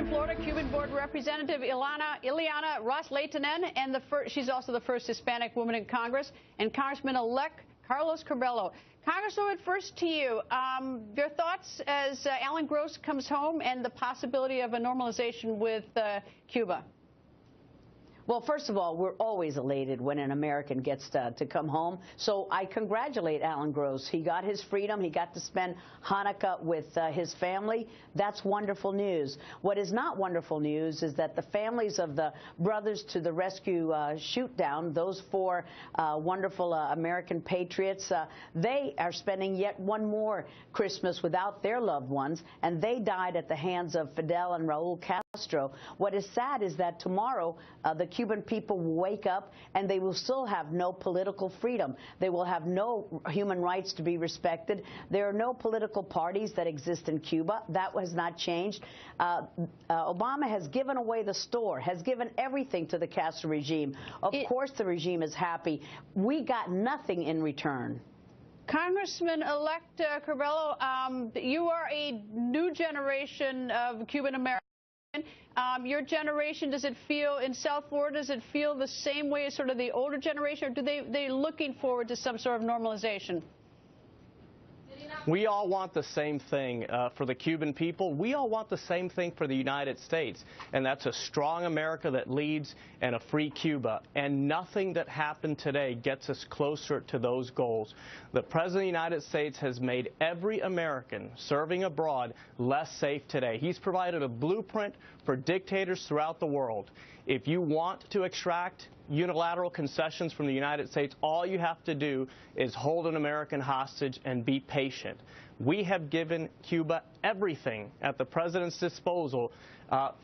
Western Florida, Cuban board representative Ileana Ros-Lehtinen, and she's also the first Hispanic woman in Congress, and Congressman-elect Carlos Curbelo. Congresswoman, first to you. Your thoughts as Alan Gross comes home and the possibility of a normalization with Cuba? Well, first of all, we're always elated when an American gets to come home. So I congratulate Alan Gross. He got his freedom. He got to spend Hanukkah with his family. That's wonderful news. What is not wonderful news is that the families of the Brothers to the Rescue shoot-down, those four wonderful American patriots, they are spending yet one more Christmas without their loved ones, and they died at the hands of Fidel and Raul Castro. What is sad is that tomorrow the Cuban people will wake up and they will still have no political freedom. They will have no human rights to be respected. There are no political parties that exist in Cuba. That has not changed. Obama has given away the store, has given everything to the Castro regime. Of course the regime is happy. We got nothing in return. Congressman-elect Curbelo, you are a new generation of Cuban Americans. Your generation, does it feel, in South Florida, does it feel the same way as sort of the older generation, or do they looking forward to some sort of normalization? We all want the same thing for the Cuban people. We all want the same thing for the United States, and that's a strong America that leads and a free Cuba. And nothing that happened today gets us closer to those goals. The President of the United States has made every American serving abroad less safe today. He's provided a blueprint for dictators throughout the world. If you want to extract unilateral concessions from the United States, all you have to do is hold an American hostage and be patient. We have given Cuba everything at the President's disposal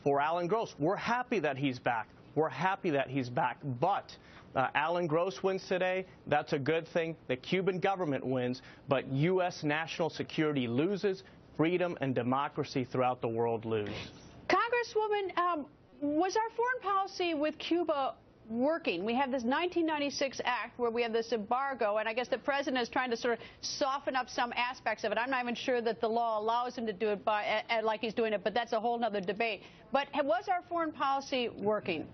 for Alan Gross. We're happy that he's back. We're happy that he's back. But Alan Gross wins today. That's a good thing. The Cuban government wins, but U.S. national security loses. Freedom and democracy throughout the world lose. Congresswoman, was our foreign policy with Cuba working? We have this 1996 act where we have this embargo, and I guess the president is trying to sort of soften up some aspects of it. I'm not even sure that the law allows him to do it like he's doing it, but that's a whole other debate. But was our foreign policy working?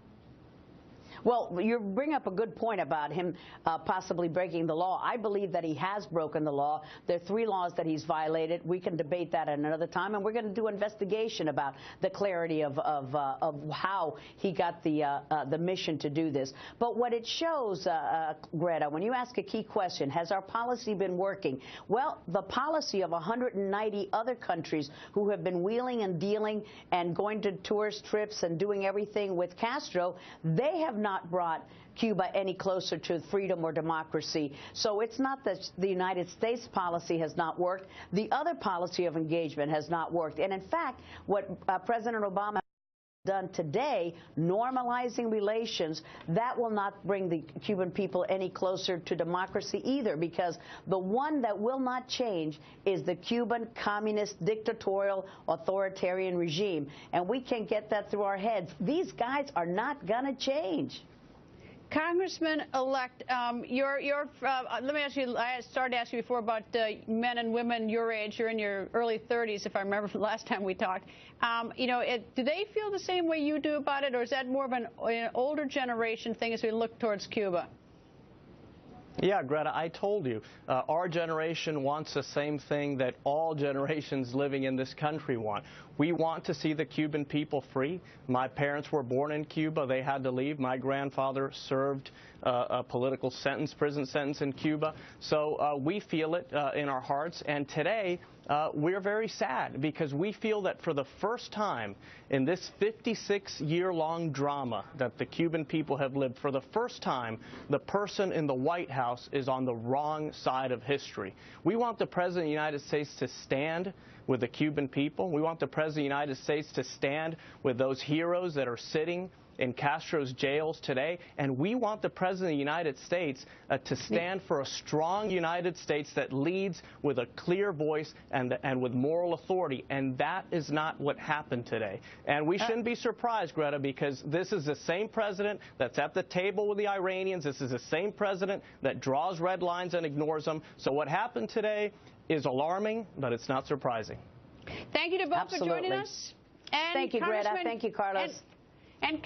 Well, you bring up a good point about him possibly breaking the law. I believe that he has broken the law. There are 3 laws that he's violated. We can debate that at another time, and we're going to do an investigation about the clarity of how he got the mission to do this. But what it shows, Greta, when you ask a key question, has our policy been working? Well, the policy of 190 other countries who have been wheeling and dealing and going to tourist trips and doing everything with Castro, they have not brought Cuba any closer to freedom or democracy. So it's not that the United States policy has not worked. The other policy of engagement has not worked. And in fact, what President Obama has done today, normalizing relations, that will not bring the Cuban people any closer to democracy either, because the one that will not change is the Cuban communist dictatorial authoritarian regime, and we can't get that through our heads. These guys are not going to change. Congressman-elect, let me ask you, I started to ask you before about men and women your age. You're in your early 30s, if I remember from the last time we talked. You know, do they feel the same way you do about it, or is that more of an older generation thing as we look towards Cuba? Yeah, Greta, I told you, our generation wants the same thing that all generations living in this country want. We want to see the Cuban people free. My parents were born in Cuba. They had to leave. My grandfather served a political sentence, prison sentence in Cuba. So we feel it in our hearts. And today, we're very sad because we feel that for the first time in this 56-year-long drama that the Cuban people have lived, for the first time, the person in the White House is on the wrong side of history. We want the President of the United States to stand with the Cuban people. We want the President of the United States to stand with those heroes that are sitting in Castro's jails today, and we want the President of the United States to stand for a strong United States that leads with a clear voice and with moral authority, and that is not what happened today. And we shouldn't be surprised, Greta, because this is the same president that's at the table with the Iranians. This is the same president that draws red lines and ignores them. So what happened today is alarming, but it's not surprising. Thank you to both for joining us. Thank you, Greta. Thank you, Carlos. And